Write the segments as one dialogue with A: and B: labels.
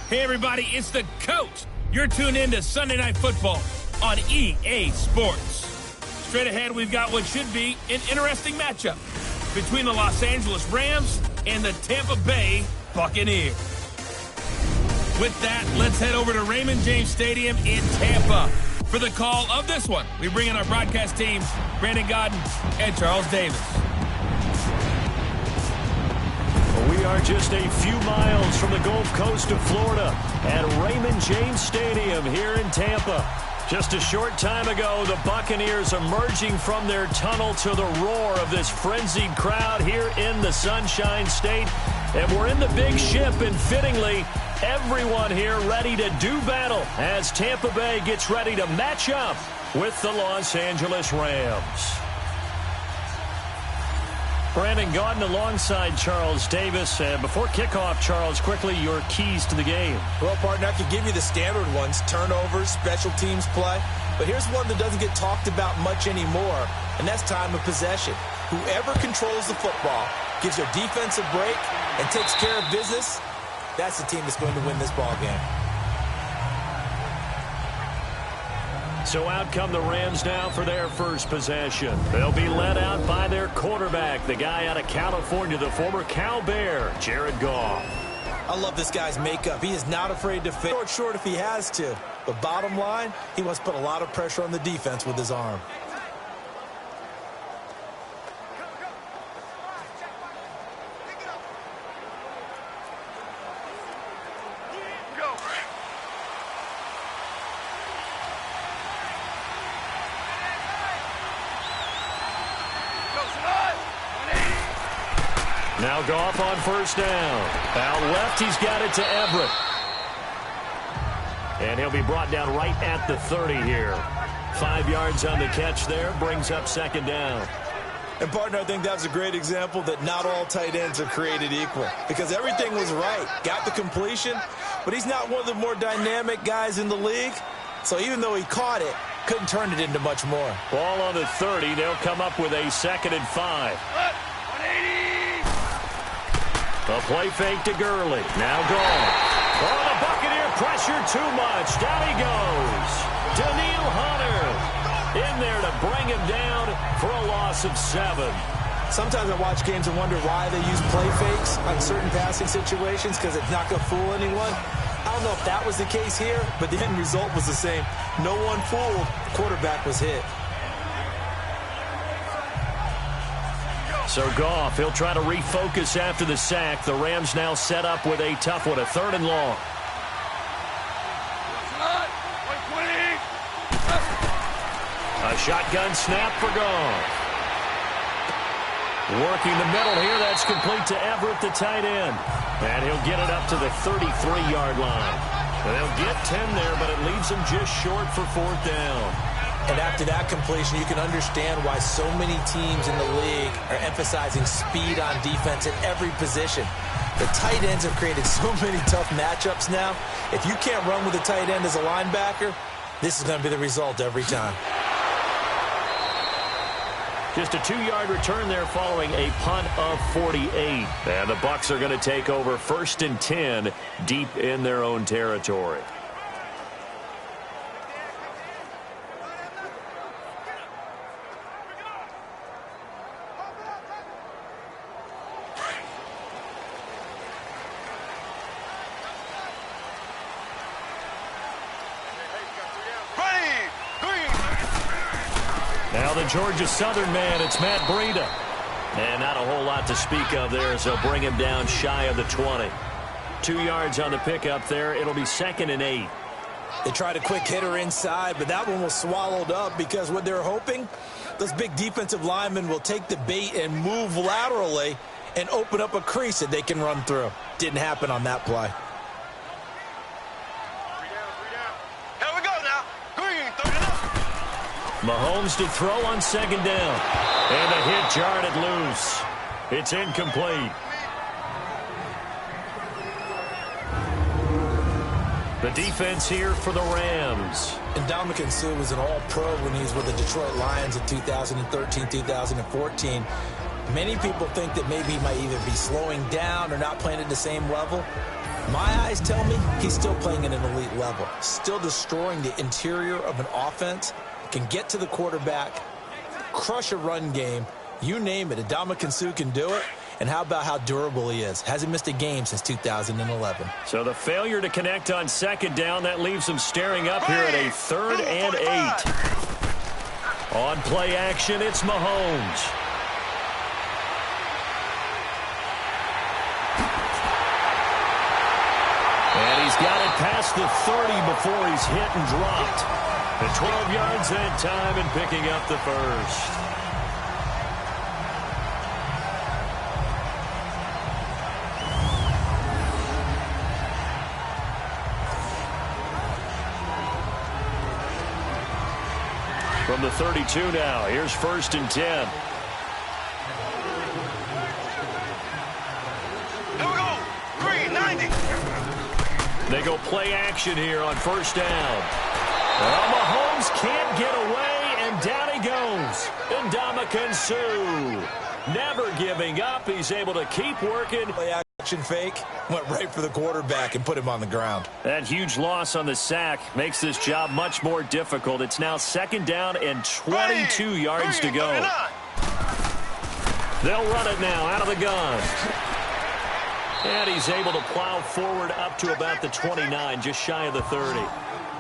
A: Hey, everybody, it's the coach. You're tuned in to Sunday Night Football on EA Sports. Straight ahead, we've got what should be an interesting matchup between the Los Angeles Rams and the Tampa Bay Buccaneers. With that, let's head over to Raymond James Stadium in Tampa for the call of this one. We bring in our broadcast teams, Brandon Godden and Charles Davis.
B: We are just a few miles from the Gulf Coast of Florida at Raymond James Stadium here in Tampa. Just a short time ago, the Buccaneers emerging from their tunnel to the roar of this frenzied crowd here in the Sunshine State. And we're in the big ship, and fittingly, everyone here ready to do battle as Tampa Bay gets ready to match up with the Los Angeles Rams. Brandon Gaudin alongside Charles Davis. Before kickoff, Charles, quickly your keys to the game.
C: Well, partner, I could give you the standard ones, turnovers, special teams play. But here's one that doesn't get talked about much anymore, and that's time of possession. Whoever controls the football, gives their defense a break, and takes care of business, that's the team that's going to win this ball game.
B: So out come the Rams now for their first possession. They'll be led out by their quarterback, the guy out of California, the former Cal Bear, Jared Goff.
C: I love this guy's makeup. He is not afraid to fit short if he has to. But bottom line, he wants to put a lot of pressure on the defense with his arm.
B: Now Goff on first down. Out left, he's got it to Everett. And he'll be brought down right at the 30 here. 5 yards on the catch there, brings up second down.
C: And, partner, I think that's a great example that not all tight ends are created equal. Because everything was right. Got the completion, but he's not one of the more dynamic guys in the league. So even though he caught it, couldn't turn it into much more.
B: Ball on the 30. They'll come up with a 2nd and 5. A play fake to Gurley. Now gone. Oh, the Buccaneer pressure too much. Down he goes. Danielle Hunter in there to bring him down for a loss of 7.
C: Sometimes I watch games and wonder why they use play fakes on certain passing situations, because it's not going to fool anyone. I don't know if that was the case here, but the end result was the same. No one fooled. Quarterback was hit.
B: So Goff, he'll try to refocus after the sack. The Rams now set up with a tough one, a 3rd and long. A shotgun snap for Goff. Working the middle here, that's complete to Everett, the tight end. And he'll get it up to the 33-yard line. They'll get 10 there, but it leaves them just short for 4th down.
C: And after that completion, you can understand why so many teams in the league are emphasizing speed on defense in every position. The tight ends have created so many tough matchups now. If you can't run with a tight end as a linebacker, this is going to be the result every time.
B: Just a 2-yard return there following a punt of 48. And the Bucs are going to take over 1st and 10 deep in their own territory. Now the Georgia Southern man, it's Matt Breida. And not a whole lot to speak of there as they'll bring him down shy of the 20. 2 yards on the pickup there. It'll be 2nd and 8.
C: They tried a quick hitter inside, but that one was swallowed up because what they're hoping, those big defensive linemen will take the bait and move laterally and open up a crease that they can run through. Didn't happen on that play.
B: Mahomes to throw on 2nd down. And the hit jarred it loose. It's incomplete. The defense here for the Rams.
C: And Ndamukong Suh was an all-pro when he was with the Detroit Lions in 2013, 2014. Many people think that maybe he might either be slowing down or not playing at the same level. My eyes tell me he's still playing at an elite level, still destroying the interior of an offense, can get to the quarterback, crush a run game, you name it. Ndamukong Suh can do it. And how about how durable he is? Hasn't missed a game since 2011.
B: So the failure to connect on second down, that leaves them staring up here at a 3rd and 8. On play action, it's Mahomes. And he's got it past the 30 before he's hit and dropped. The 12 yards that time and picking up the first. From the 32 now, here's 1st and 10.
D: Here we go. Green, 90.
B: They go play action here on 1st down. Well, Mahomes can't get away, and down he goes. Ndamukong Suh never giving up. He's able to keep working.
C: Play action fake, went right for the quarterback and put him on the ground.
B: That huge loss on the sack makes this job much more difficult. It's now 2nd down and 22 yards to go. They'll run it now out of the gun. And he's able to plow forward up to about the 29, just shy of the 30.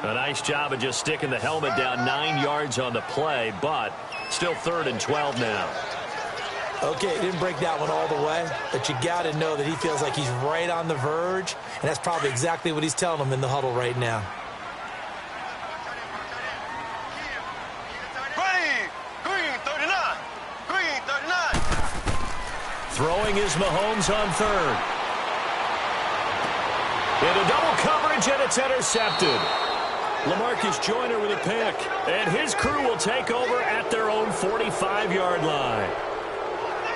B: A nice job of just sticking the helmet down 9 yards on the play, but still 3rd and 12 now.
C: Okay, didn't break that one all the way, but you got to know that he feels like he's right on the verge, and that's probably exactly what he's telling them in the huddle right now.
D: Green, 39. Green, 39.
B: Throwing is Mahomes on 3rd. Into double coverage, and it's intercepted. LaMarcus Joyner with a pick, and his crew will take over at their own 45-yard line.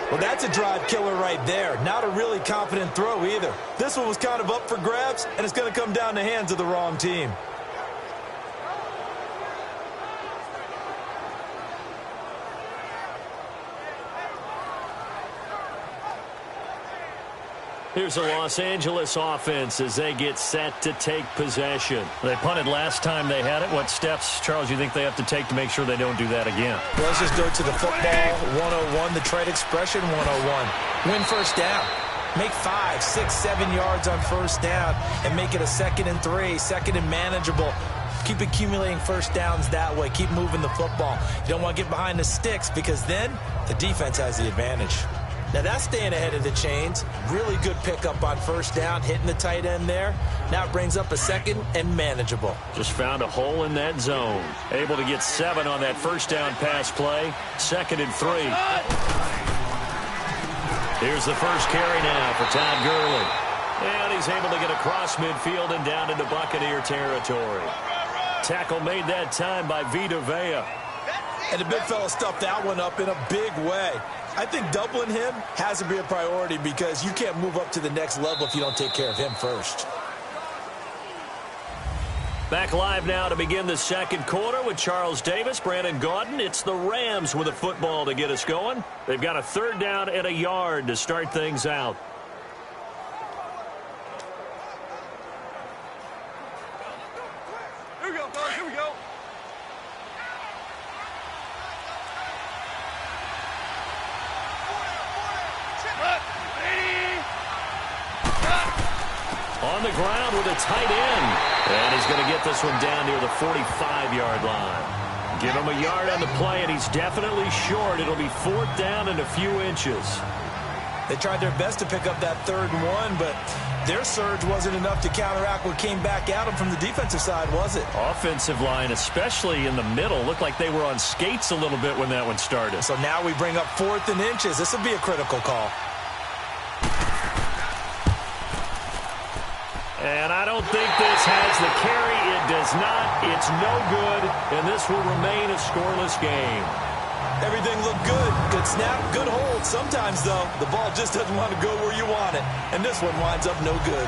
C: Well, that's a drive killer right there. Not a really confident throw either. This one was kind of up for grabs, and it's going to come down the hands of the wrong team.
B: Here's the Los Angeles offense as they get set to take possession. They punted last time they had it. What steps, Charles, you think they have to take to make sure they don't do that again?
C: Well, let's just go to the football 101, the trade expression 101. Win 1st down. Make 5, 6, 7 yards on 1st down and make it a 2nd and 3, 2nd and manageable. Keep accumulating 1st downs that way. Keep moving the football. You don't want to get behind the sticks because then the defense has the advantage. Now that's staying ahead of the chains. Really good pickup on 1st down, hitting the tight end there. Now it brings up a 2nd and manageable.
B: Just found a hole in that zone. Able to get 7 on that 1st down pass play. 2nd and 3. Here's the first carry now for Todd Gurley. And he's able to get across midfield and down into Buccaneer territory. Tackle made that time by Vita Vea.
C: And the big fella stuffed that one up in a big way. I think doubling him has to be a priority because you can't move up to the next level if you don't take care of him first.
B: Back live now to begin the 2nd quarter with Charles Davis, Brandon Gaudin. It's the Rams with a football to get us going. They've got a 3rd down and a yard to start things out.
D: Here we go, guys. Here we go.
B: On the ground with a tight end. And he's going to get this one down near the 45-yard line. Give him a yard on the play, and he's definitely short. It'll be 4th down and a few inches.
C: They tried their best to pick up that 3rd and 1, but their surge wasn't enough to counteract what came back at them from the defensive side, was it?
B: Offensive line, especially in the middle, looked like they were on skates a little bit when that one started.
C: So now we bring up 4th and inches. This would be a critical call.
B: And I don't think this has the carry. It does not. It's no good, and this will remain a scoreless game.
C: Everything looked good. Good snap, good hold. Sometimes, though, the ball just doesn't want to go where you want it. And this one winds up no good.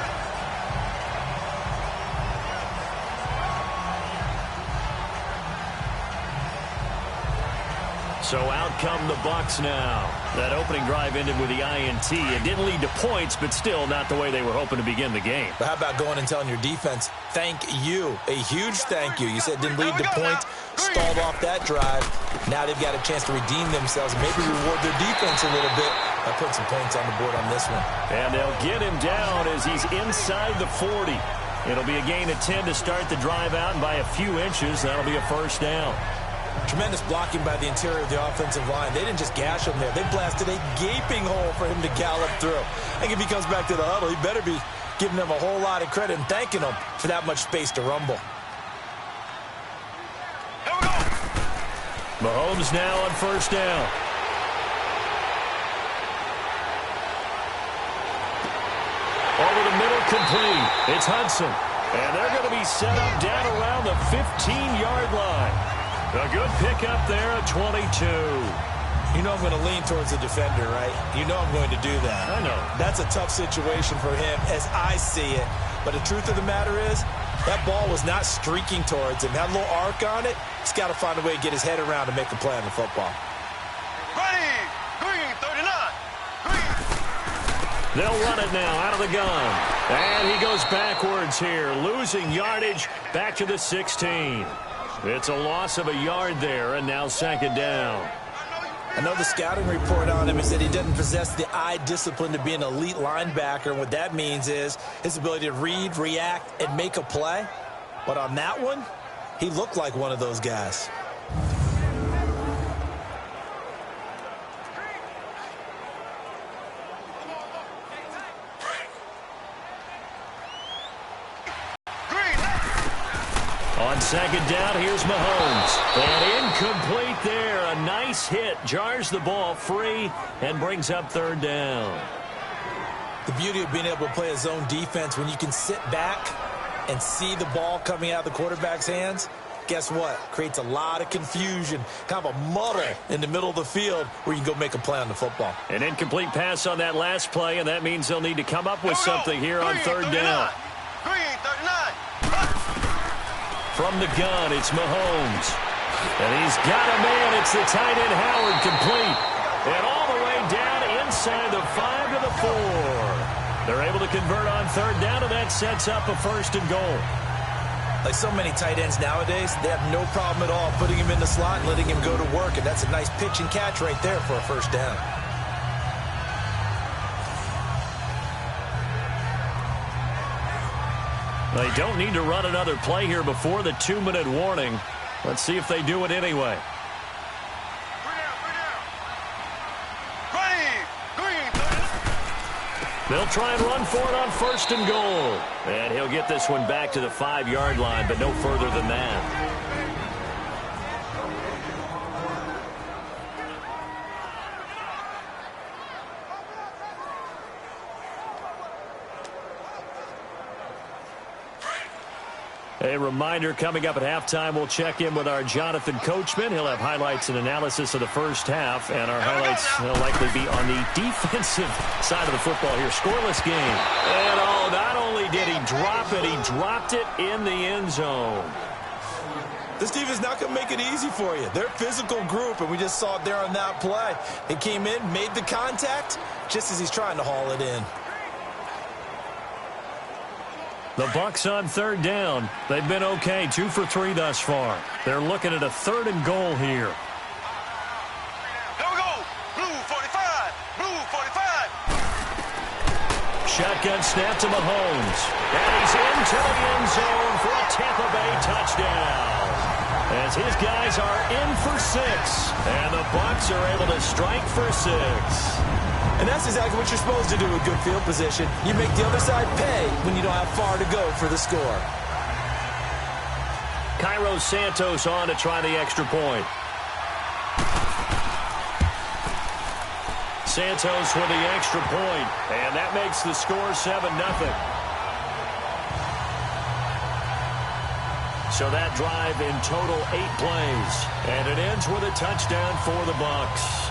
B: So out come the Bucs now. That opening drive ended with the INT. It didn't lead to points, but still not the way they were hoping to begin the game.
C: But how about going and telling your defense, thank you, a huge thank you. You said it didn't lead to points, stalled off that drive. Now they've got a chance to redeem themselves, maybe reward their defense a little bit by putting some points on the board on this one.
B: And they'll get him down as he's inside the 40. It'll be a gain of 10 to start the drive out, and by a few inches, that'll be a first down.
C: Tremendous blocking by the interior of the offensive line. They didn't just gash him there. They blasted a gaping hole for him to gallop through. I think if he comes back to the huddle, he better be giving them a whole lot of credit and thanking them for that much space to rumble.
D: Here we go.
B: Mahomes now on first down. Over the middle, complete. It's Hudson. And they're going to be set up down around the 15-yard line. A good pickup there at 22.
C: You know I'm going to lean towards the defender, right? You know I'm going to do that.
B: I know.
C: That's a tough situation for him as I see it. But the truth of the matter is, that ball was not streaking towards him. Had a little arc on it. He's got to find a way to get his head around and make a play on the football.
D: Ready. Green, 39. Green.
B: They'll run it now out of the gun. And he goes backwards here, losing yardage back to the 16. It's a loss of a yard there, and now second down.
C: I know the scouting report on him is that he doesn't possess the eye discipline to be an elite linebacker. And what that means is his ability to read, react, and make a play. But on that one, he looked like one of those guys.
B: On second down, here's Mahomes. And incomplete there. A nice hit. Jars the ball free and brings up third down.
C: The beauty of being able to play a zone defense when you can sit back and see the ball coming out of the quarterback's hands, guess what? Creates a lot of confusion, kind of a muddle in the middle of the field where you can go make a play on the football.
B: An incomplete pass on that last play, and that means they'll need to come up with something here on third down.
D: Green, 39.
B: From the gun, it's Mahomes. And he's got a man. It's the tight end, Howard, complete. And all the way down inside the 5 to the 4. They're able to convert on third down, and that sets up a first and goal.
C: Like so many tight ends nowadays, they have no problem at all putting him in the slot and letting him go to work. And that's a nice pitch and catch right there for a first down.
B: They don't need to run another play here before the 2-minute warning. Let's see if they do it anyway. They'll try and run for it on first and goal. And he'll get this one back to the 5-yard line, but no further than that. A reminder, coming up at halftime, we'll check in with our Jonathan Coachman. He'll have highlights and analysis of the first half, and our highlights will likely be on the defensive side of the football here. Scoreless game. And not only did he drop it, he dropped it in the end zone.
C: This defense is not going to make it easy for you. They're a physical group, and we just saw it there on that play. He came in, made the contact, just as he's trying to haul it in.
B: The Bucs on third down. They've been okay, 2 for 3 thus far. They're looking at a third and goal here.
D: Here we go. Blue 45. Blue 45.
B: Shotgun snap to Mahomes. And he's into the end zone for a Tampa Bay touchdown. As his guys are in for 6. And the Bucs are able to strike for 6.
C: And that's exactly what you're supposed to do with good field position. You make the other side pay when you don't have far to go for the score.
B: Cairo Santos on to try the extra point. Santos with the extra point, and that makes the score 7-0. So that drive in total 8 plays, and it ends with a touchdown for the Bucs.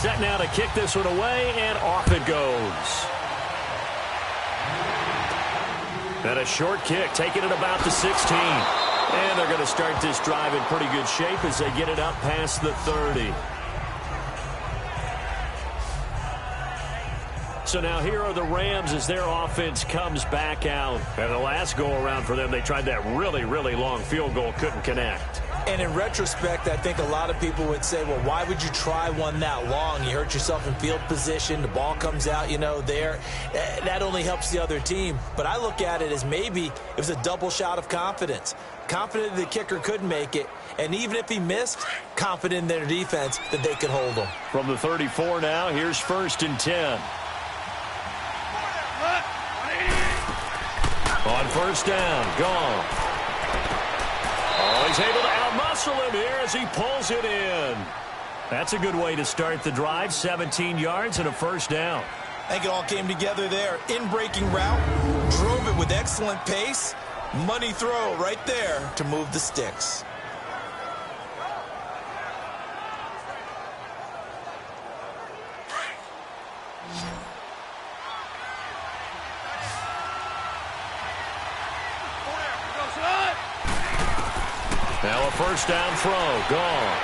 B: Set now to kick this one away, and off it goes. And a short kick, taking it about the 16. And they're going to start this drive in pretty good shape as they get it up past the 30. So now here are the Rams as their offense comes back out. And the last go-around for them, they tried that really, really long field goal, couldn't connect.
C: And in retrospect, I think a lot of people would say, well, why would you try one that long? You hurt yourself in field position. The ball comes out, there. That only helps the other team. But I look at it as maybe it was a double shot of confidence. Confident the kicker could make it. And even if he missed, confident in their defense that they could hold him.
B: From the 34 now, here's 1st and 10. On 1st down, gone. Oh, he's able to outmuscle him here as he pulls it in. That's a good way to start the drive. 17 yards and a 1st down.
C: I think it all came together there. In-breaking route, drove it with excellent pace. Money throw right there to move the sticks.
B: Now a 1st down throw, gone.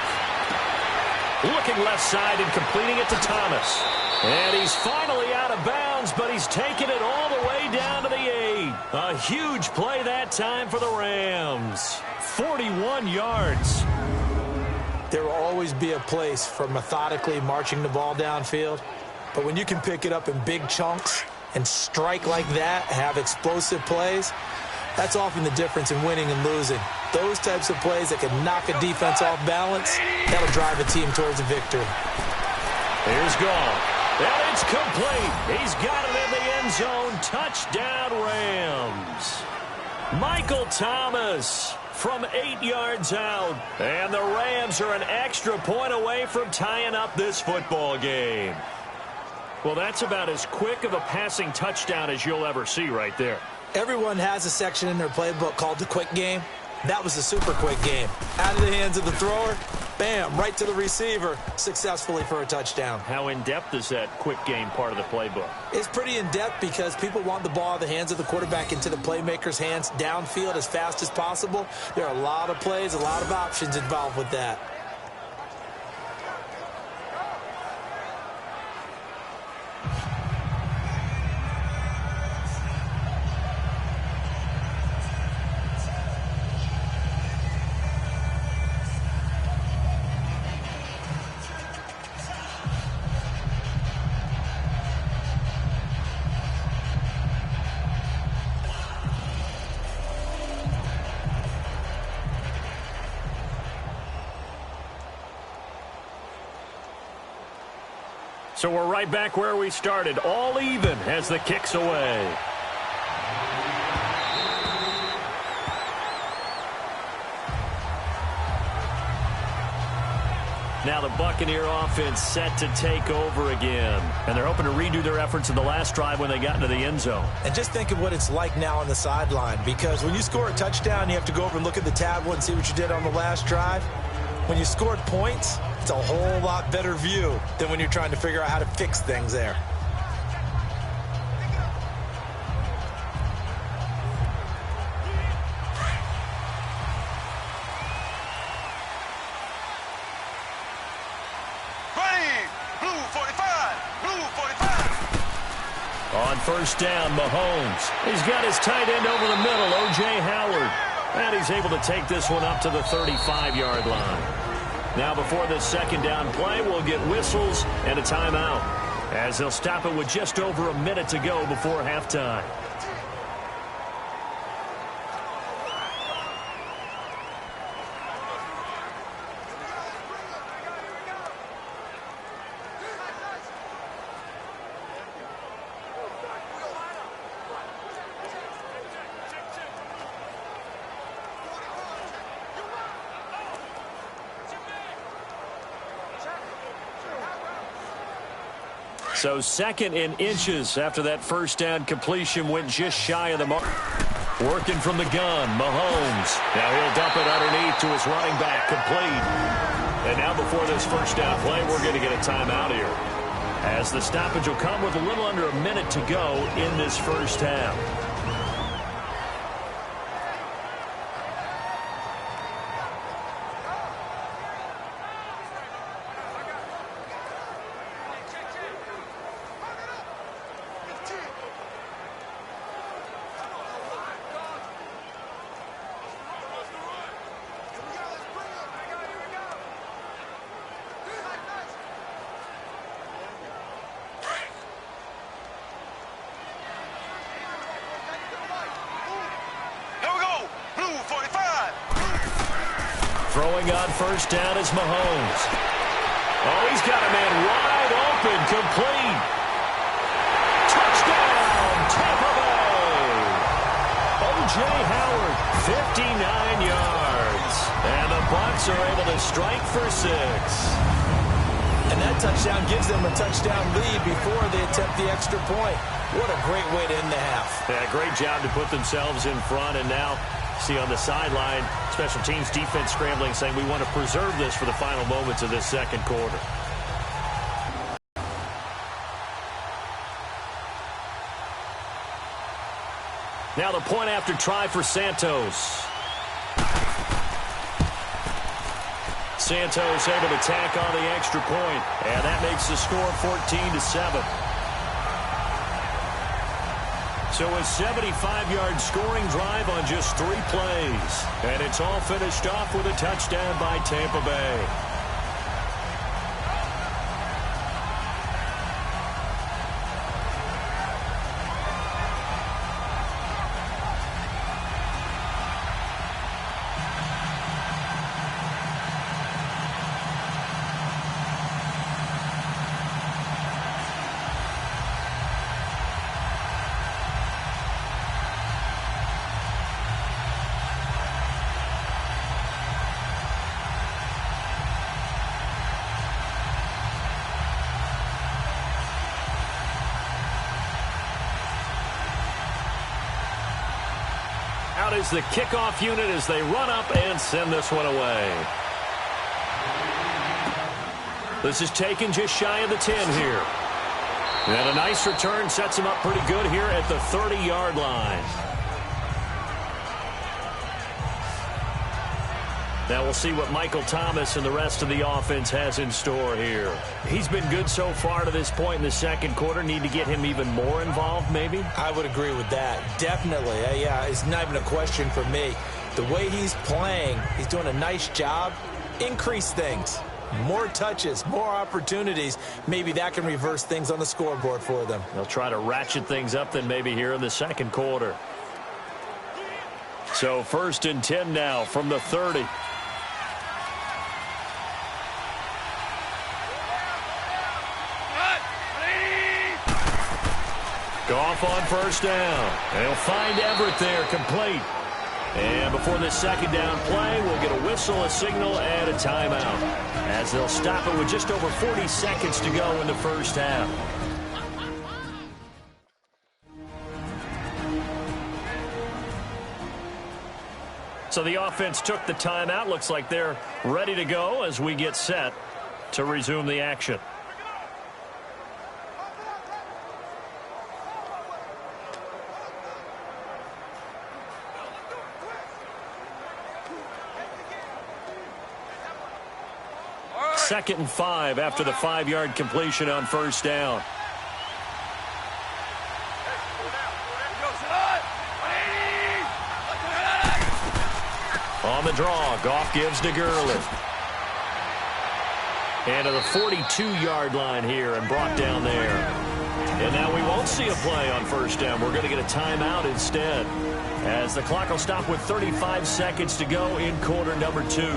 B: Looking left side and completing it to Thomas. And he's finally out of bounds, but he's taken it all the way down to the 8. A huge play that time for the Rams. 41 yards.
C: There will always be a place for methodically marching the ball downfield. But when you can pick it up in big chunks and strike like that, have explosive plays, that's often the difference in winning and losing. Those types of plays that can knock a defense off balance, that'll drive a team towards a victory.
B: Here's Gall. And it's complete. He's got it in the end zone. Touchdown, Rams. Michael Thomas from 8 yards out. And the Rams are an extra point away from tying up this football game. Well, that's about as quick of a passing touchdown as you'll ever see right there.
C: Everyone has a section in their playbook called the quick game. That was a super quick game. Out of the hands of the thrower, bam, right to the receiver, successfully for a touchdown.
B: How in-depth is that quick game part of the playbook?
C: It's pretty in-depth because people want the ball out of the hands of the quarterback into the playmaker's hands downfield as fast as possible. There are a lot of plays, a lot of options involved with that.
B: So we're right back where we started, all even as the kick's away. Now the Buccaneer offense set to take over again. And they're hoping to redo their efforts in the last drive when they got into the end zone.
C: And just think of what it's like now on the sideline, because when you score a touchdown, you have to go over and look at the tablet and see what you did on the last drive. When you scored points, it's a whole lot better view than when you're trying to figure out how to fix things there.
D: Ready, blue 45, blue 45.
B: On 1st down, Mahomes. He's got his tight end over the middle, O.J. Howard. And he's able to take this one up to the 35-yard line. Now before this 2nd down play, we'll get whistles and a timeout, as they'll stop it with just over a minute to go before halftime. So 2nd and inches after that 1st down completion went just shy of the mark. Working from the gun, Mahomes. Now he'll dump it underneath to his running back, complete. And now before this first down play, we're going to get a timeout here, as the stoppage will come with a little under a minute to go in this first half. Throwing on first down is Mahomes. Oh, he's got a man wide open, complete. Touchdown, Tampa Bay. O.J. Howard, 59 yards. And the Bucs are able to strike for 6.
C: And that touchdown gives them a touchdown lead before they attempt the extra point. What a great way to end the half.
B: Yeah, great job to put themselves in front, and now see on the sideline, special teams defense scrambling, saying we want to preserve this for the final moments of this second quarter. Now the point after try for Santos. Santos able to tack on the extra point, and that makes the score 14-7. So a 75-yard scoring drive on just 3 plays. And it's all finished off with a touchdown by Tampa Bay. Out is the kickoff unit as they run up and send this one away. This is taken just shy of the 10 here. And a nice return sets him up pretty good here at the 30-yard line. Now we'll see what Michael Thomas and the rest of the offense has in store here. He's been good so far to this point in the second quarter. Need to get him even more involved, maybe?
C: I would agree with that. Definitely. Yeah, it's not even a question for me. The way he's playing, he's doing a nice job. Increase things. More touches, more opportunities. Maybe that can reverse things on the scoreboard for them.
B: They'll try to ratchet things up then maybe here in the second quarter. So 1st and 10 now from the 30. Goff on first down. They'll find Everett there, complete. And before this second down play, we'll get a whistle, a signal, and a timeout, as they'll stop it with just over 40 seconds to go in the first half. So the offense took the timeout. Looks like they're ready to go as we get set to resume the action. Second and 5 after the 5-yard completion on first down. On the draw, Goff gives to Gurley. And to the 42-yard line here and brought down there. And now we won't see a play on first down. We're going to get a timeout instead, as the clock will stop with 35 seconds to go in quarter number 2.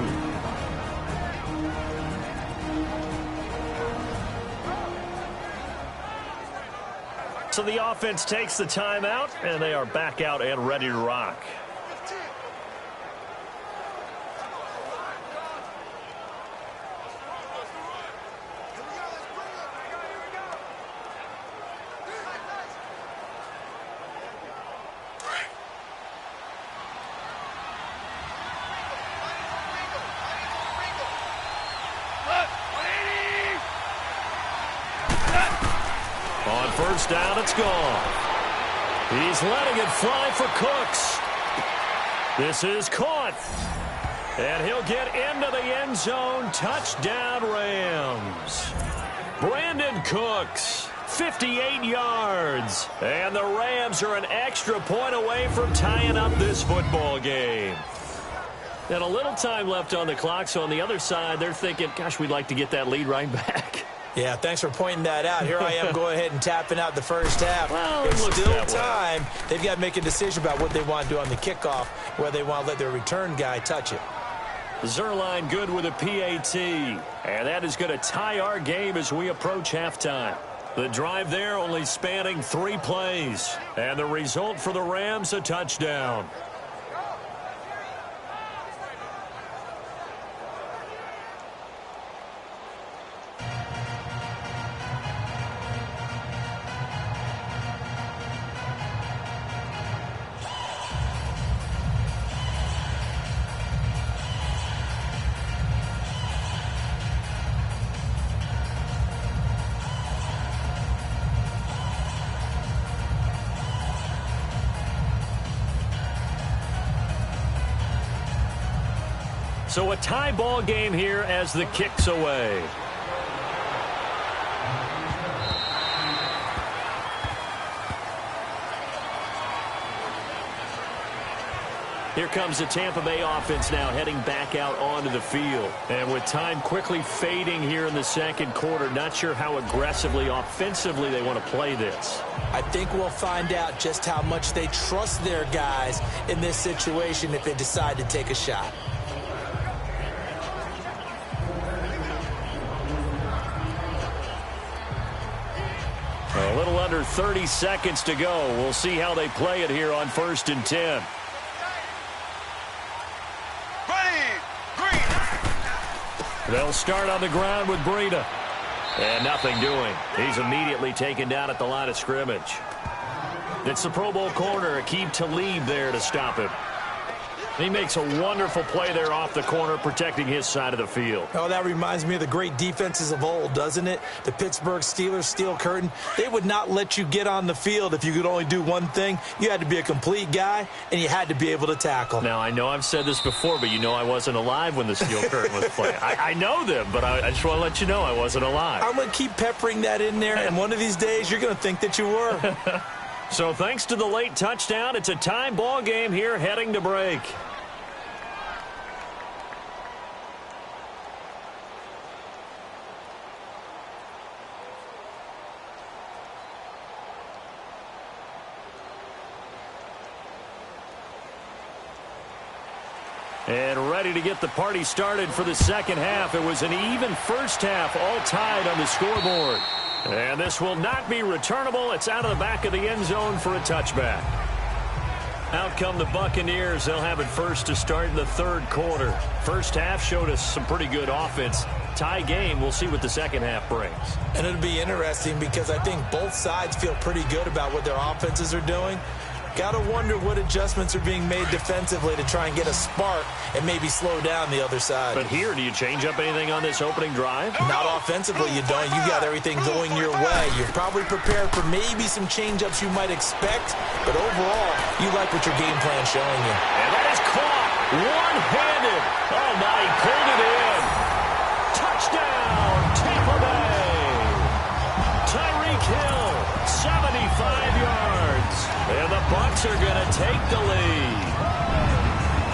B: So the offense takes the timeout, and they are back out and ready to rock. On first down, it's gone. He's letting it fly for Cooks. This is caught. And he'll get into the end zone. Touchdown, Rams. Brandon Cooks, 58 yards. And the Rams are an extra point away from tying up this football game. And a little time left on the clock, so on the other side, they're thinking, gosh, we'd like to get that lead right back.
C: Yeah, thanks for pointing that out. Here I am going ahead and tapping out the first half.
B: Well,
C: There's still time.
B: Way.
C: They've got to make a decision about what they want to do on the kickoff, whether they want to let their return guy touch it.
B: Zerline good with a PAT. And that is going to tie our game as we approach halftime. The drive there only spanning 3 plays. And the result for the Rams, a touchdown. So a tie ball game here as the kick's away. Here comes the Tampa Bay offense now heading back out onto the field. And with time quickly fading here in the second quarter, not sure how aggressively, offensively they want to play this.
C: I think we'll find out just how much they trust their guys in this situation if they decide to take a shot.
B: A little under 30 seconds to go. We'll see how they play it here on 1st and 10. They'll start on the ground with Breida. And nothing doing. He's immediately taken down at the line of scrimmage. It's the Pro Bowl corner, Aqib Talib, there to stop him. He makes a wonderful play there off the corner, protecting his side of the field.
C: Oh, that reminds me of the great defenses of old, doesn't it? The Pittsburgh Steelers, Steel Curtain. They would not let you get on the field if you could only do one thing. You had to be a complete guy, and you had to be able to tackle.
B: Now, I know I've said this before, but you know I wasn't alive when the Steel Curtain was playing. I know them, but I just want to let you know I wasn't alive.
C: I'm going to keep peppering that in there, and one of these days you're going to think that you were.
B: So thanks to the late touchdown, it's a time ball game here heading to break. And ready to get the party started for the second half. It was an even first half, all tied on the scoreboard. And this will not be returnable. It's out of the back of the end zone for a touchback. Out come the Buccaneers. They'll have it first to start in the third quarter. First half showed us some pretty good offense. Tie game. We'll see what the second half brings.
C: And it'll be interesting because I think both sides feel pretty good about what their offenses are doing. Got to wonder what adjustments are being made defensively to try and get a spark and maybe slow down the other side.
B: But here, do you change up anything on this opening drive?
C: Not offensively, you don't. You got everything going your way. You're probably prepared for maybe some change-ups you might expect, but overall, you like what your game plan's showing you.
B: And that is caught one-handed. Oh, my, he pulled it in. Touchdown, Tampa Bay. Tyreek Hill, 75 yards. And the Bucs are going to take the lead.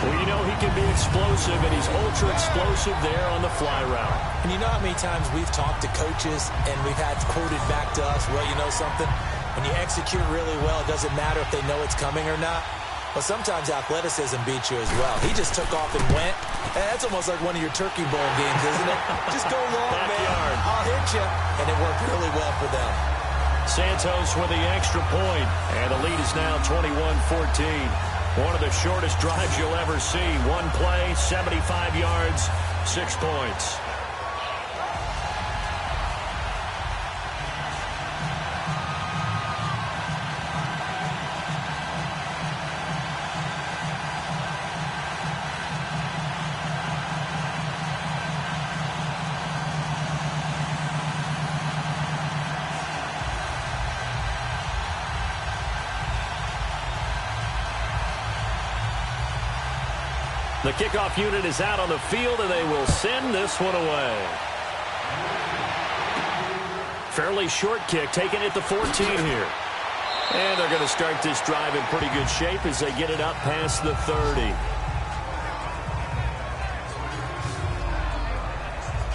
B: Well, you know he can be explosive, and he's ultra-explosive there on the fly route.
C: And you know how many times we've talked to coaches, and we've had quoted back to us, well, you know something? When you execute really well, it doesn't matter if they know it's coming or not. Well, sometimes athleticism beats you as well. He just took off and went. And that's almost like one of your Turkey Bowl games, isn't it? Just go long, man. I'll hit you. And it worked really well for them.
B: Santos with the extra point, and the lead is now 21-14. One of the shortest drives you'll ever see. One play, 75 yards, 6 points. The kickoff unit is out on the field, and they will send this one away. Fairly short kick, taking it to 14 here. And they're going to start this drive in pretty good shape as they get it up past the 30.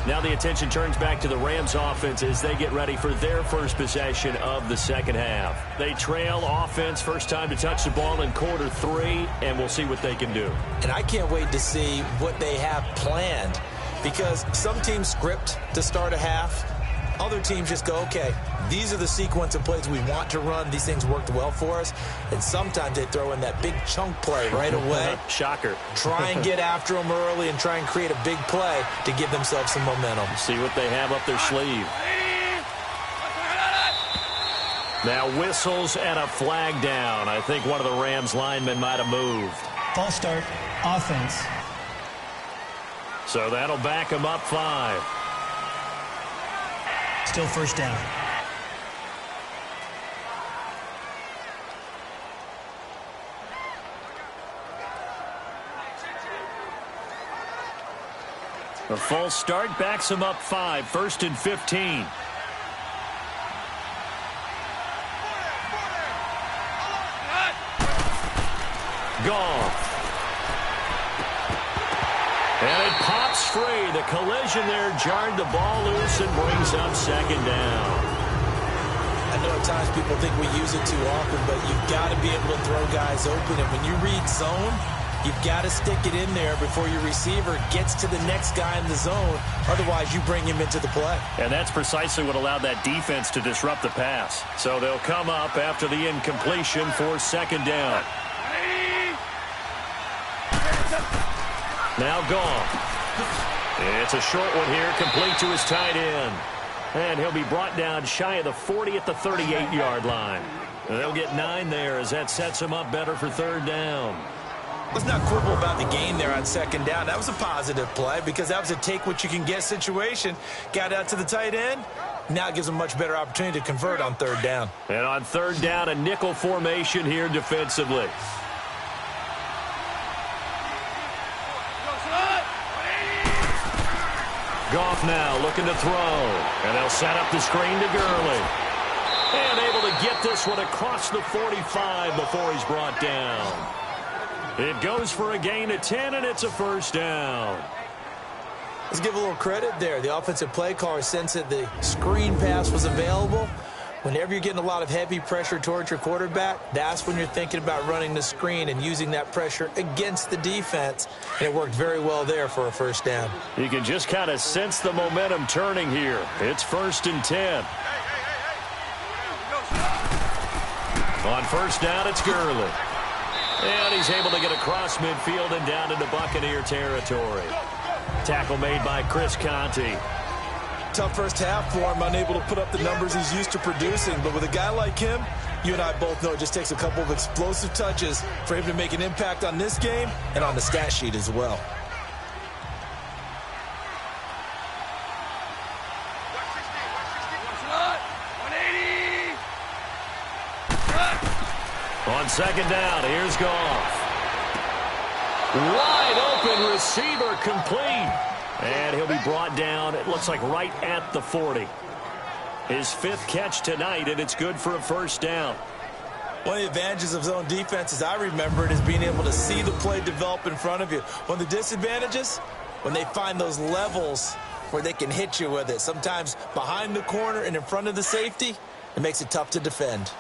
B: Now the attention turns back to the Rams offense as they get ready for their first possession of the second half. They trail offense, first time to touch the ball in quarter 3, and we'll see what they can do.
C: And I can't wait to see what they have planned, because some teams script to start a half. Other teams just go, okay, these are the sequence of plays we want to run. These things worked well for us. And sometimes they throw in that big chunk play right away.
B: Shocker. Try
C: and get after them early and try and create a big play to give themselves some momentum.
B: See what they have up their sleeve. Now whistles and a flag down. I think one of the Rams linemen might have moved.
E: False start, offense.
B: So that'll back them up 5.
E: Still first down.
B: A false start backs them up 5. First and 15. Goff. And it pops free. The collision there jarred the ball loose and brings up second down.
C: I know at times people think we use it too often, but you've got to be able to throw guys open. And when you read zone, you've got to stick it in there before your receiver gets to the next guy in the zone. Otherwise, you bring him into the play.
B: And that's precisely what allowed that defense to disrupt the pass. So they'll come up after the incompletion for second down. Now Goff. It's a short one here, complete to his tight end. And he'll be brought down shy of the 40 at the 38-yard line. They'll get 9 there as that sets him up better for third down.
C: Let's not quibble about the gain there on second down. That was a positive play because that was a take-what-you-can-get situation. Got out to the tight end. Now it gives them a much better opportunity to convert on third down.
B: And on third down, a nickel formation here defensively. Goff now looking to throw. And they'll set up the screen to Gurley. And able to get this one across the 45 before he's brought down. It goes for a gain of 10, and it's a first down.
C: Let's give a little credit there. The offensive play caller sensed that the screen pass was available. Whenever you're getting a lot of heavy pressure towards your quarterback, that's when you're thinking about running the screen and using that pressure against the defense. And it worked very well there for a first down.
B: You can just kind of sense the momentum turning here. It's first and 10. On first down, it's Gurley. And he's able to get across midfield and down into Buccaneer territory. Tackle made by Chris Conte.
C: Tough first half for him, unable to put up the numbers he's used to producing. But with a guy like him, you and I both know it just takes a couple of explosive touches for him to make an impact on this game and on the stat sheet as well.
B: On second down, here's Goff. Wide open receiver complete. And he'll be brought down, it looks like right at the 40. His 5th catch tonight, and it's good for a first down.
C: One of the advantages of zone defense, as I remember it, is being able to see the play develop in front of you. One of the disadvantages, when they find those levels where they can hit you with it. Sometimes behind the corner and in front of the safety, it makes it tough to defend.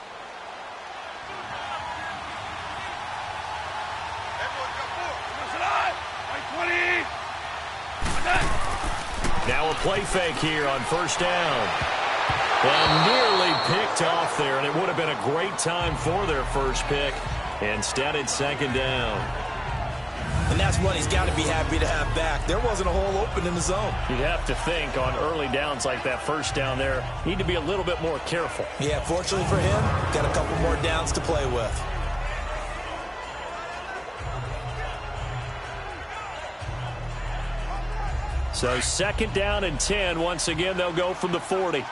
B: Now a play fake here on first down. And nearly picked off there, and it would have been a great time for their first pick. Instead, it's second down.
C: And that's one he's got to be happy to have back. There wasn't a hole open in the zone.
B: You'd have to think on early downs like that first down there, need to be a little bit more careful.
C: Yeah, fortunately for him, got a couple more downs to play with.
B: So second down and 10. Once again, they'll go from the 40.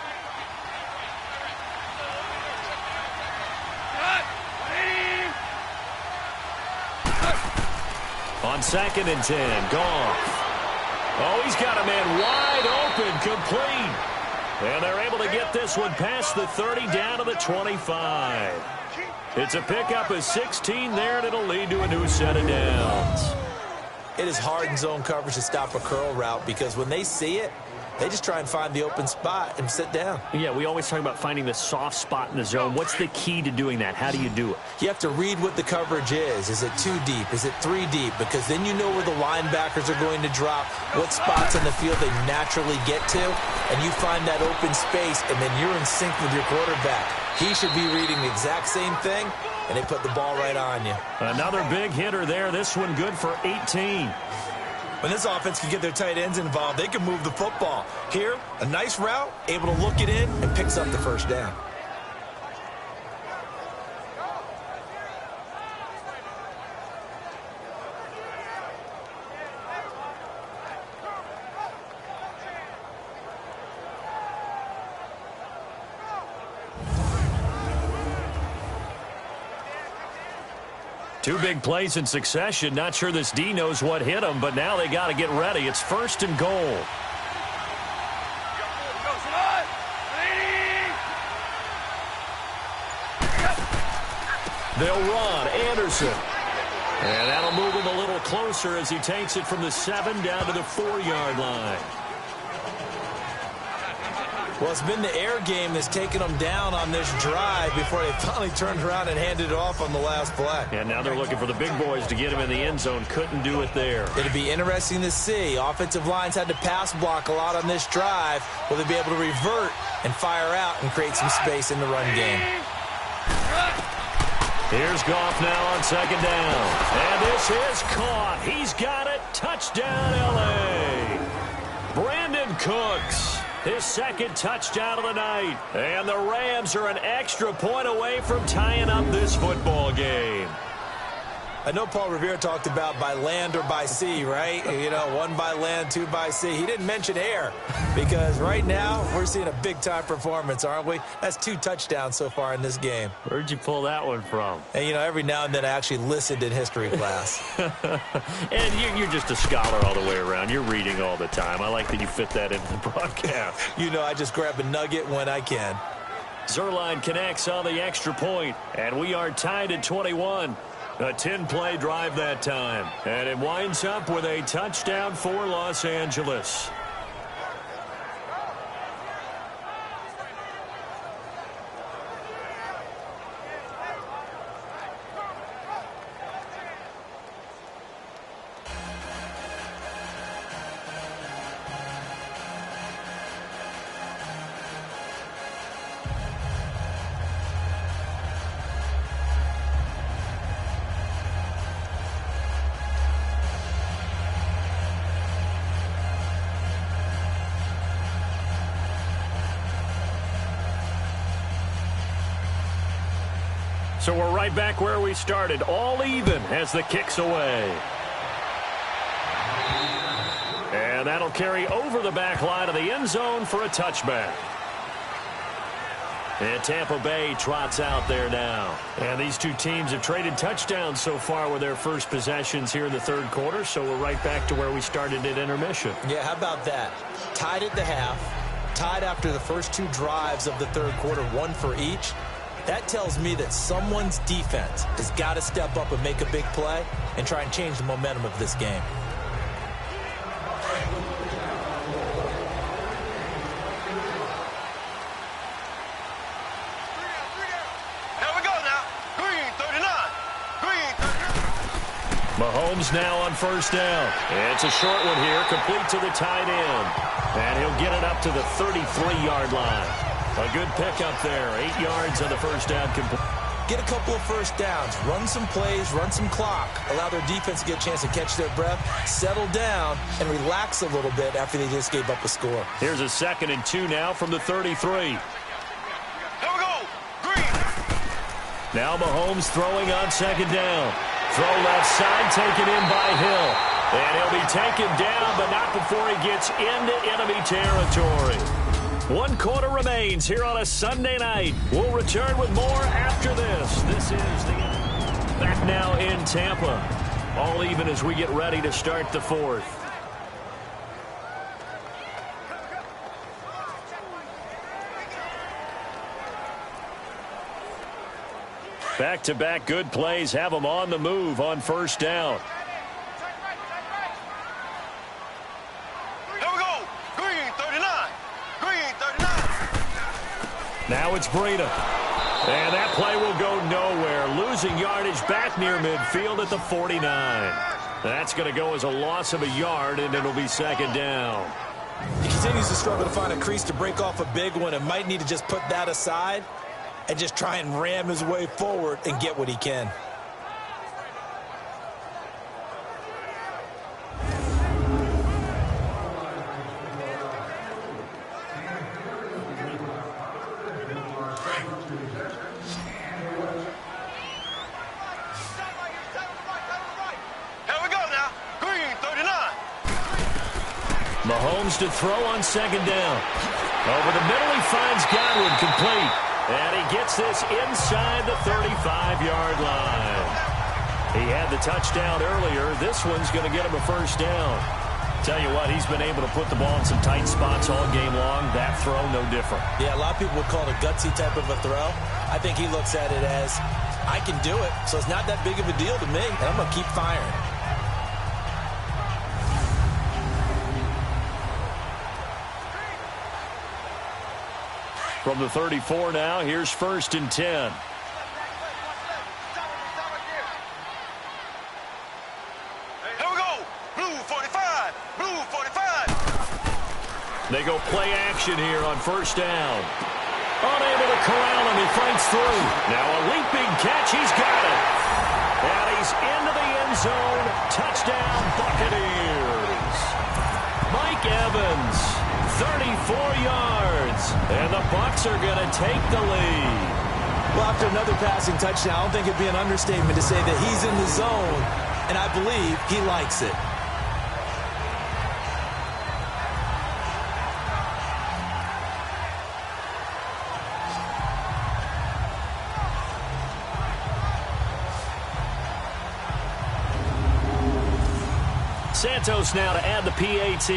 B: On on 2nd and 10. Goff. Oh, he's got a man wide open, complete. And they're able to get this one past the 30 down to the 25. It's a pickup of 16 there, and it'll lead to a new set of downs.
C: It is hard in zone coverage to stop a curl route because when they see it, they just try and find the open spot and sit down.
B: Yeah, we always talk about finding the soft spot in the zone. What's the key to doing that? How do you do it?
C: You have to read what the coverage is. Is it 2 deep? Is it 3 deep? Because then you know where the linebackers are going to drop, what spots on the field they naturally get to, and you find that open space, and then you're in sync with your quarterback. He should be reading the exact same thing, and they put the ball right on you.
B: Another big hitter there. This one good for 18.
C: When this offense can get their tight ends involved, they can move the football. Here, a nice route, able to look it in, and picks up the first down.
B: Two big plays in succession. Not sure this D knows what hit him, but now they got to get ready. It's 1st and goal. They'll run. Anderson. And that'll move him a little closer as he takes it from the 7 down to the 4-yard line.
C: Well, it's been the air game that's taken them down on this drive before they finally turned around and handed it off on the last play.
B: And now they're looking for the big boys to get him in the end zone. Couldn't do it there.
C: It'll be interesting to see. Offensive lines had to pass block a lot on this drive. Will they be able to revert and fire out and create some space in the run game?
B: Here's Goff now on 2nd down. And this is caught. He's got it. Touchdown, L.A. Brandon Cooks. His 2nd touchdown of the night. And the Rams are an extra point away from tying up this football game.
C: I know Paul Revere talked about by land or by sea, right? You know, 1 by land, 2 by sea. He didn't mention air because right now we're seeing a big-time performance, aren't we? That's 2 touchdowns so far in this game.
B: Where'd you pull that one from?
C: And, you know, every now and then I actually listened in history class.
B: And you're just a scholar all the way around. You're reading all the time. I like that you fit that into the broadcast.
C: You know, I just grab a nugget when I can.
B: Zuerlein connects on the extra point, and we are tied at 21. A 10-play drive that time. And it winds up with a touchdown for Los Angeles. So we're right back where we started, all even as the kick's away. And that'll carry over the back line of the end zone for a touchback. And Tampa Bay trots out there now. And these two teams have traded touchdowns so far with their first possessions here in the 3rd quarter, so we're right back to where we started at intermission.
C: Yeah, how about that? Tied at the half, tied after the first 2 drives of the 3rd quarter, 1 for each. That tells me that someone's defense has got to step up and make a big play and try and change the momentum of this game.
D: Here we go now. Green 39. Green 39.
B: Mahomes now on 1st down. It's a short one here, complete to the tight end. And he'll get it up to the 33-yard line. A good pickup there. 8 yards on the 1st down.
C: Get a couple of first downs. Run some plays. Run some clock. Allow their defense to get a chance to catch their breath. Settle down and relax a little bit after they just gave up a score.
B: Here's a 2nd and 2 now from the 33.
D: Here we go. Green.
B: Now Mahomes throwing on 2nd down. Throw left side taken in by Hill. And he'll be taken down, but not before he gets into enemy territory. 1 quarter remains here on a Sunday night. We'll return with more after this. This is the back now in Tampa. All even as we get ready to start the fourth. Back-to-back good plays have them on the move on first down.
D: Here we go. Green 39. Green 39.
B: Now it's Breida. And that play will go nowhere. Losing yardage back near midfield at the 49. That's going to go as a loss of a yard, and it'll be second down.
C: He continues to struggle to find a crease to break off a big one and might need to just put that aside and just try and ram his way forward and get what he can.
B: Mahomes to throw on second down. Over the middle, he finds Godwin complete. And he gets this inside the 35-yard line. He had the touchdown earlier. This one's going to get him a first down. Tell you what, he's been able to put the ball in some tight spots all game long. That throw, no different.
C: Yeah, a lot of people would call it a gutsy type of a throw. I think he looks at it as, I can do it, so it's not that big of a deal to me, and I'm going to keep firing.
B: From the 34 now, here's first and 10.
D: Here we go. Blue 45. Blue 45.
B: They go play action here on first down. Unable to corral him. He fights through. Now a leaping catch. He's got it. And he's into the end zone. Touchdown, Buccaneers. Mike Evans, 34 yards. And the Bucs are going to take the lead.
C: Well, after another passing touchdown, I don't think it'd be an understatement to say that he's in the zone, and I believe he likes it.
B: Santos now to add the PAT.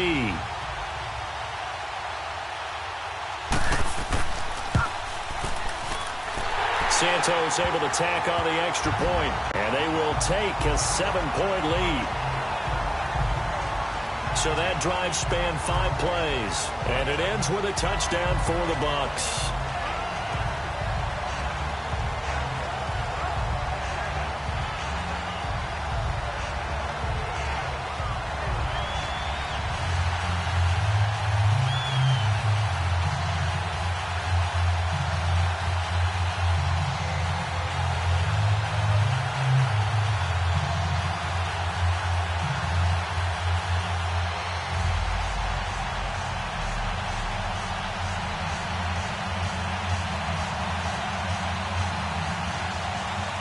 B: Santos able to tack on the extra point, and they will take a 7-point lead. So that drive spanned 5 plays, and it ends with a touchdown for the Bucs.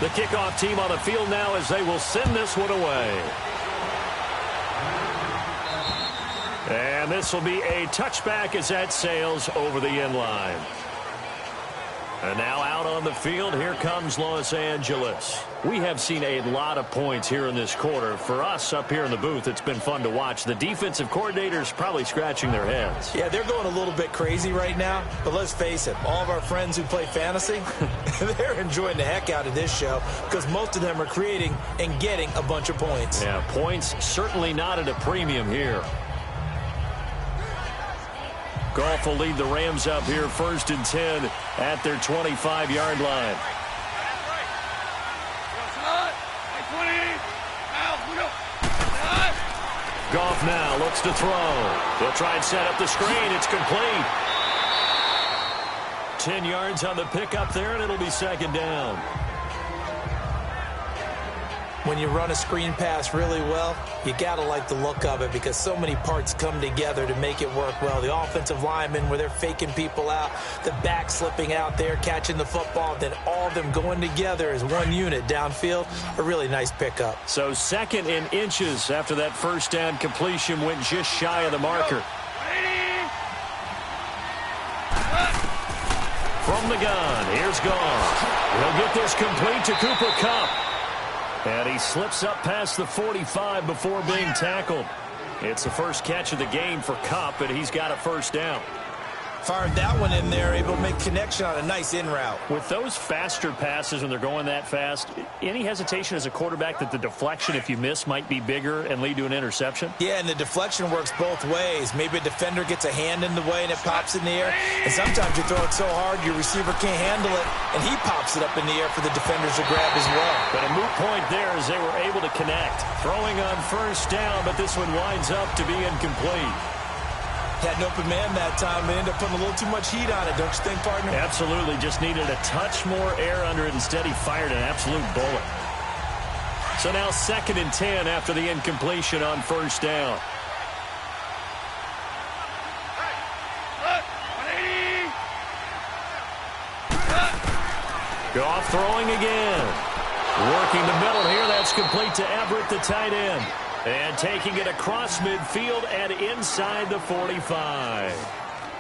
B: The kickoff team on the field now as they will send this one away. And this will be a touchback as that sails over the end line. And now out on the field, here comes Los Angeles. We have seen a lot of points here in this quarter. For us up here in the booth, it's been fun to watch. The defensive coordinators probably scratching their heads.
C: Yeah, they're going a little bit crazy right now. But let's face it, all of our friends who play fantasy, they're enjoying the heck out of this show because most of them are creating and getting a bunch of points.
B: Yeah, points certainly not at a premium here. Goff will lead the Rams up here first and 10 at their 25-yard line. Goff now looks to throw. He'll try and set up the screen. It's complete. 10 yards on the pickup there, and it'll be second down.
C: When you run a screen pass really well, you got to like the look of it because so many parts come together to make it work well. The offensive linemen, where they're faking people out, the back slipping out there, catching the football, then all of them going together as one unit downfield. A really nice pickup.
B: So second in inches after that first down completion went just shy of the marker. From the gun, here's Goff. He'll get this complete to Cooper Kupp. And he slips up past the 45 before being tackled. It's the first catch of the game for Kupp, and he's got a first down.
C: Fired that one in there, able to make connection on a nice in route.
B: With those faster passes when they're going that fast, any hesitation as a quarterback that the deflection, if you miss, might be bigger and lead to an interception?
C: Yeah, and the deflection works both ways. Maybe a defender gets a hand in the way and it pops in the air. And sometimes you throw it so hard your receiver can't handle it, and he pops it up in the air for the defenders to grab as well.
B: But a moot point there as they were able to connect. Throwing on first down, but this one winds up to be incomplete.
C: Had an open man that time and ended up putting a little too much heat on it, don't you think, partner?
B: Absolutely. Just needed a touch more air under it. Instead, he fired an absolute bullet. So now 2nd and 10 after the incompletion on first down. Goff throwing again. Working the middle here. That's complete to Everett, the tight end. And taking it across midfield and inside the 45.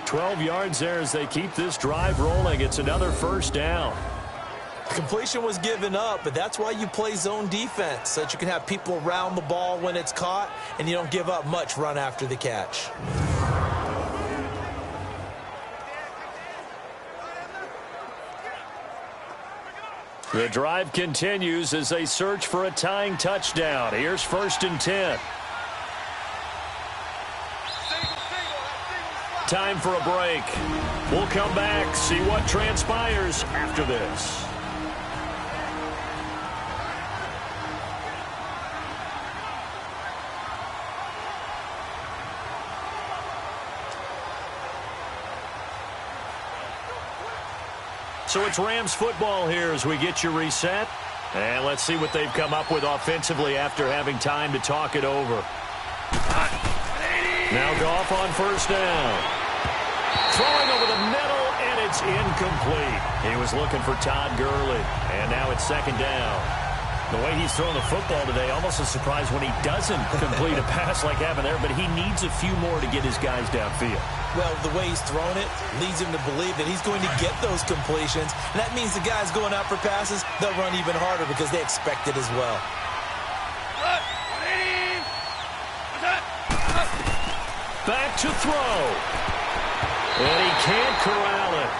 B: 12 yards there as they keep this drive rolling. It's another first down.
C: Completion was given up, but that's why you play zone defense, so that you can have people around the ball when it's caught, and you don't give up much run after the catch.
B: The drive continues as they search for a tying touchdown. Here's 1st and 10. Time for a break. We'll come back, see what transpires after this. So it's Rams football here as we get you reset. And let's see what they've come up with offensively after having time to talk it over. Now Goff on first down. Throwing over the middle, and it's incomplete. He was looking for Todd Gurley. And now it's 2nd down. The way he's throwing the football today, almost a surprise when he doesn't complete a pass like having there, but he needs a few more to get his guys downfield.
C: Well, the way he's thrown it leads him to believe that he's going to get those completions. And that means the guys going out for passes, they'll run even harder because they expect it as well.
B: Back to throw. And he can't corral it.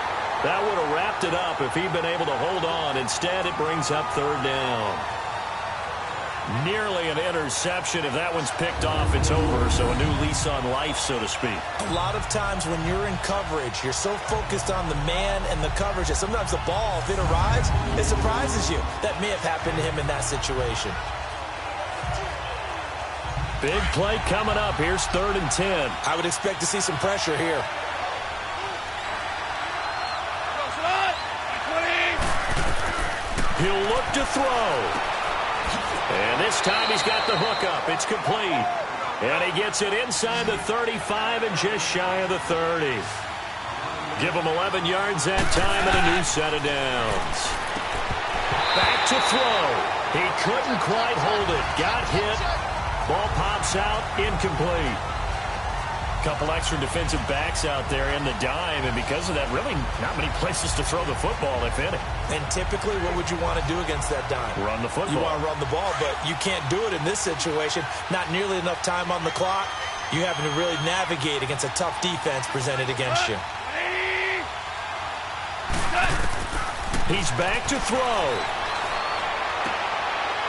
B: That would have wrapped it up if he'd been able to hold on. Instead, it brings up 3rd down. Nearly an interception. If that one's picked off, it's over. So a new lease on life, so to speak.
C: A lot of times when you're in coverage, you're so focused on the man and the coverage that sometimes the ball, if it arrives, it surprises you. That may have happened to him in that situation.
B: Big play coming up. Here's 3rd and 10.
C: I would expect to see some pressure here.
B: He'll look to throw. And this time he's got the hook up. It's complete. And he gets it inside the 35 and just shy of the 30. Give him 11 yards that time and a new set of downs. Back to throw. He couldn't quite hold it. Got hit. Ball pops out. Incomplete. Couple extra defensive backs out there in the dime, and because of that, really not many places to throw the football, if any.
C: And typically, what would you want to do against that dime?
B: Run the football.
C: You want to run the ball, but you can't do it in this situation. Not nearly enough time on the clock. You having to really navigate against a tough defense presented against you.
B: He's back to throw.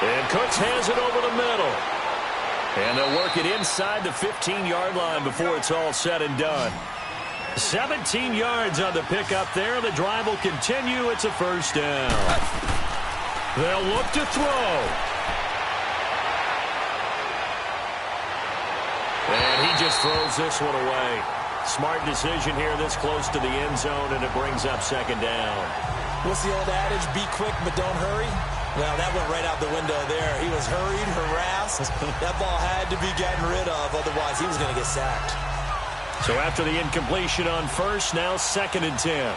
B: And Cooks has it over the middle. And they'll work it inside the 15-yard line before it's all said and done. 17 yards on the pickup there. The drive will continue. It's a first down. They'll look to throw. And he just throws this one away. Smart decision here this close to the end zone, and it brings up 2nd down.
C: What's the old adage? Be quick, but don't hurry. Well, that went right out the window there. He was hurried, harassed. That ball had to be gotten rid of, otherwise he was going to get sacked.
B: So after the incompletion on first, now 2nd and 10.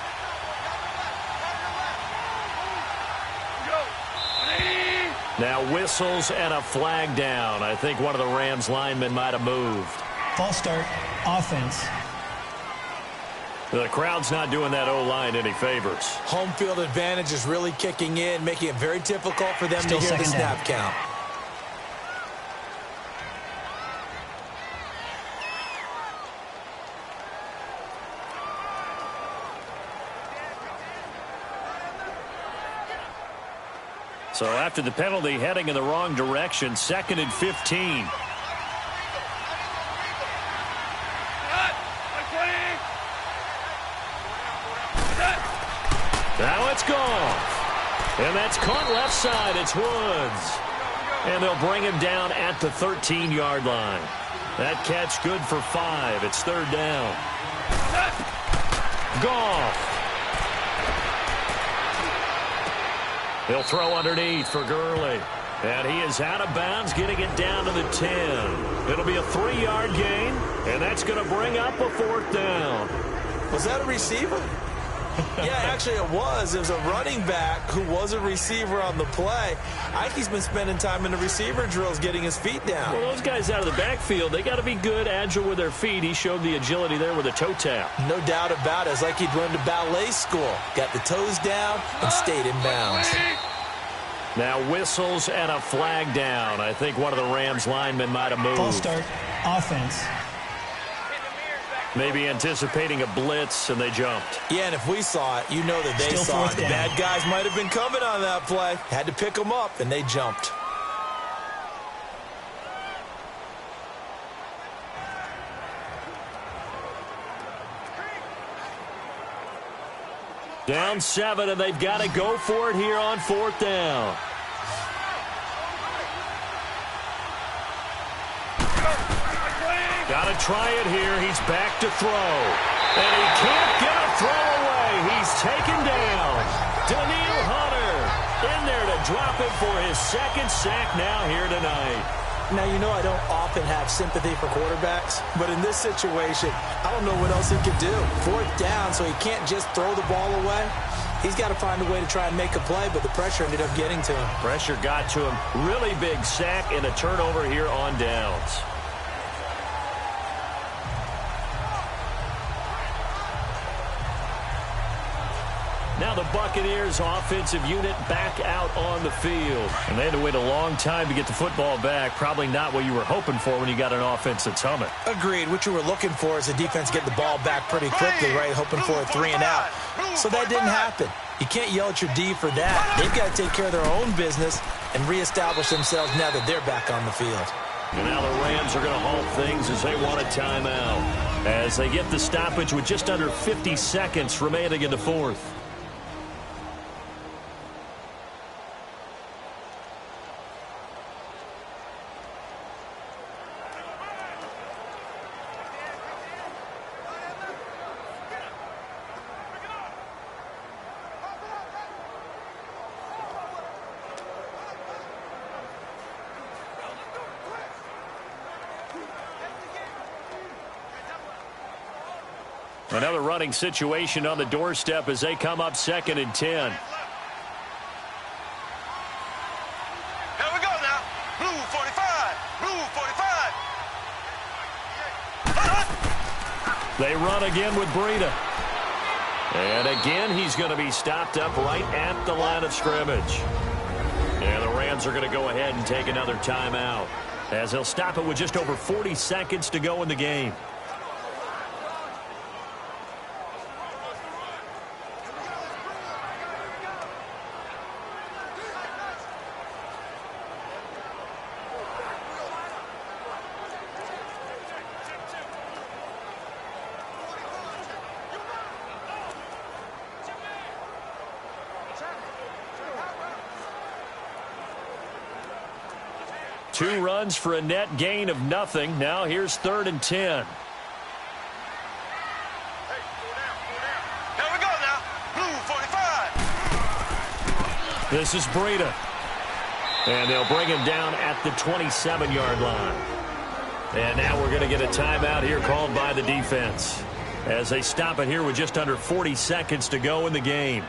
B: Now whistles and a flag down. I think one of the Rams linemen might have moved.
E: False start, offense.
B: The crowd's not doing that O-line any favors.
C: Home field advantage is really kicking in, making it very difficult for them to hear the snap count.
B: So after the penalty, heading in the wrong direction, 2nd and 15. Now it's gone. And that's caught left side. It's Woods. And they'll bring him down at the 13-yard line. That catch good for 5. It's 3rd down. Goff. He'll throw underneath for Gurley. And he is out of bounds, getting it down to the 10. It'll be a 3-yard gain, and that's going to bring up a 4th down.
C: Was that a receiver? Yeah, actually it was. It was a running back who was a receiver on the play. I think he's been spending time in the receiver drills getting his feet down.
B: Well, those guys out of the backfield, they got to be good, agile with their feet. He showed the agility there with a toe tap.
C: No doubt about it. It's like he'd run to ballet school. Got the toes down and stayed in bounds.
B: Now whistles and a flag down. I think one of the Rams linemen might have moved.
E: False start, offense.
B: Maybe anticipating a blitz, and they jumped.
C: Yeah, and if we saw it, you know that they saw it. The bad guys might have been coming on that play. Had to pick them up, and they jumped.
B: Down 7, and they've got to go for it here on 4th down. Got to try it here. He's back to throw. And he can't get a throw away. He's taken down. Daniil Hunter in there to drop it for his 2nd sack now here tonight.
C: Now, you know I don't often have sympathy for quarterbacks, but in this situation, I don't know what else he could do. 4th down, so he can't just throw the ball away. He's got to find a way to try and make a play, but the pressure ended up getting to him.
B: Pressure got to him. Really big sack and a turnover here on downs. Now the Buccaneers offensive unit back out on the field. And they had to wait a long time to get the football back. Probably not what you were hoping for when you got an offense that's humming.
C: Agreed. What you were looking for is the defense get the ball back pretty quickly, right? Hoping for a 3 and out. So that didn't happen. You can't yell at your D for that. They've got to take care of their own business and reestablish themselves now that they're back on the field.
B: And now the Rams are going to halt things as they want a timeout. As they get the stoppage with just under 50 seconds remaining in the 4th. Another running situation on the doorstep as they come up 2nd and 10.
D: Here we go now. Blue 45. Blue 45.
B: They run again with Breida. And again, he's going to be stopped up right at the line of scrimmage. And the Rams are going to go ahead and take another timeout as they'll stop it with just over 40 seconds to go in the game. Two runs for a net gain of nothing. Now here's 3rd and 10.
D: Here we go now. Blue 45.
B: This is Breida. And they'll bring him down at the 27-yard line. And now we're going to get a timeout here called by the defense as they stop it here with just under 40 seconds to go in the game.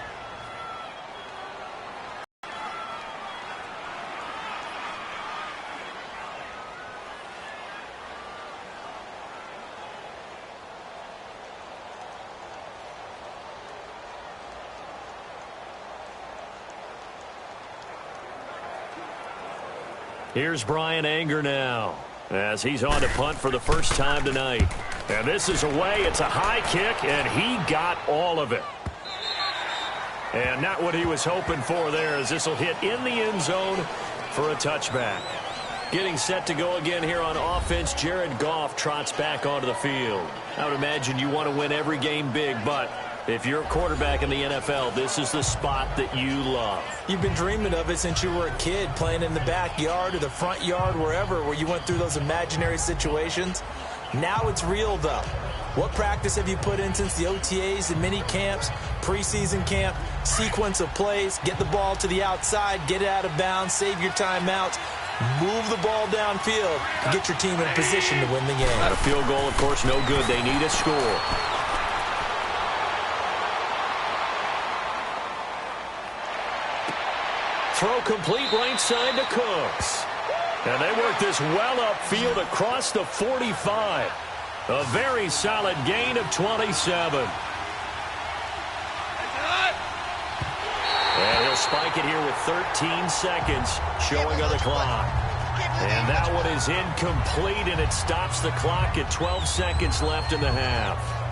B: Here's Brian Anger now as he's on to punt for the first time tonight. And this is away. It's a high kick, and he got all of it. And not what he was hoping for there, as this will hit in the end zone for a touchback. Getting set to go again here on offense, Jared Goff trots back onto the field. I would imagine you want to win every game big, but if you're a quarterback in the NFL, this is the spot that you love.
C: You've been dreaming of it since you were a kid, playing in the backyard or the front yard, wherever, where you went through those imaginary situations. Now it's real, though. What practice have you put in since the OTAs, the mini camps, preseason camp, sequence of plays, get the ball to the outside, get it out of bounds, save your timeouts, move the ball downfield, and get your team in position to win the game.
B: A field goal, of course, no good. They need a score. Throw complete right side to Cooks. And they work this well upfield across the 45. A very solid gain of 27. And he'll spike it here with 13 seconds showing on the clock. And that one is incomplete, and it stops the clock at 12 seconds left in the half.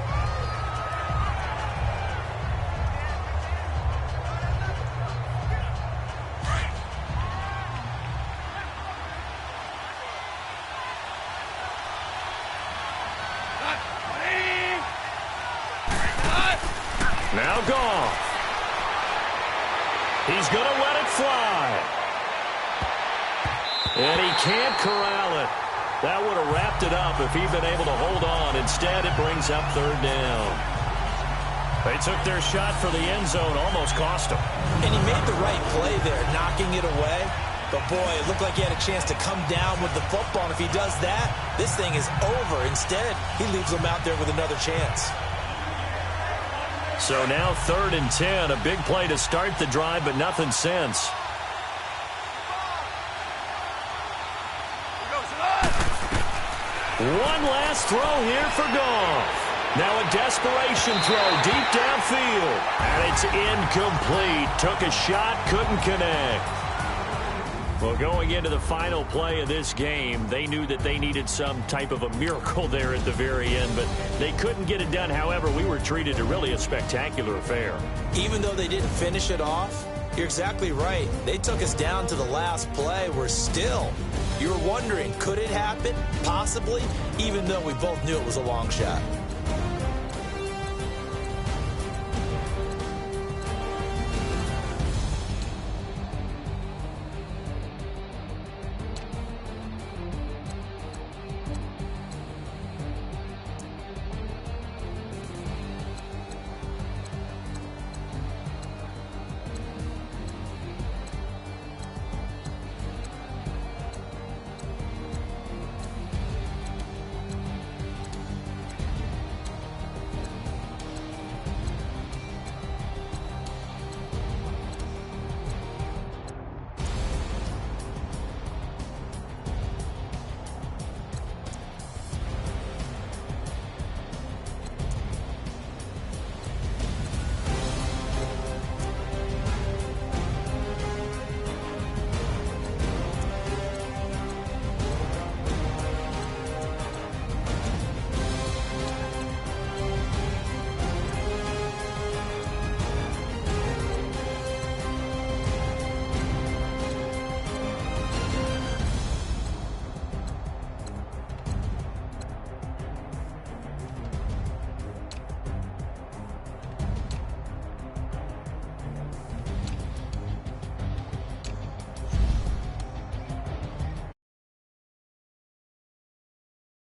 B: Now Goff. He's going to let it fly. And he can't corral it. That would have wrapped it up if he'd been able to hold on. Instead, it brings up third down. They took their shot for the end zone, almost cost him.
C: And he made the right play there, knocking it away. But, boy, it looked like he had a chance to come down with the football. And if he does that, this thing is over. Instead, he leaves them out there with another chance.
B: So now 3rd and 10, a big play to start the drive, but nothing since. One last throw here for Goff. Now a desperation throw deep downfield. And it's incomplete. Took a shot, couldn't connect. Well, going into the final play of this game, they knew that they needed some type of a miracle there at the very end, but they couldn't get it done. However, we were treated to really a spectacular affair.
C: Even though they didn't finish it off, you're exactly right. They took us down to the last play. We're still, you were wondering, could it happen? Possibly, even though we both knew it was a long shot.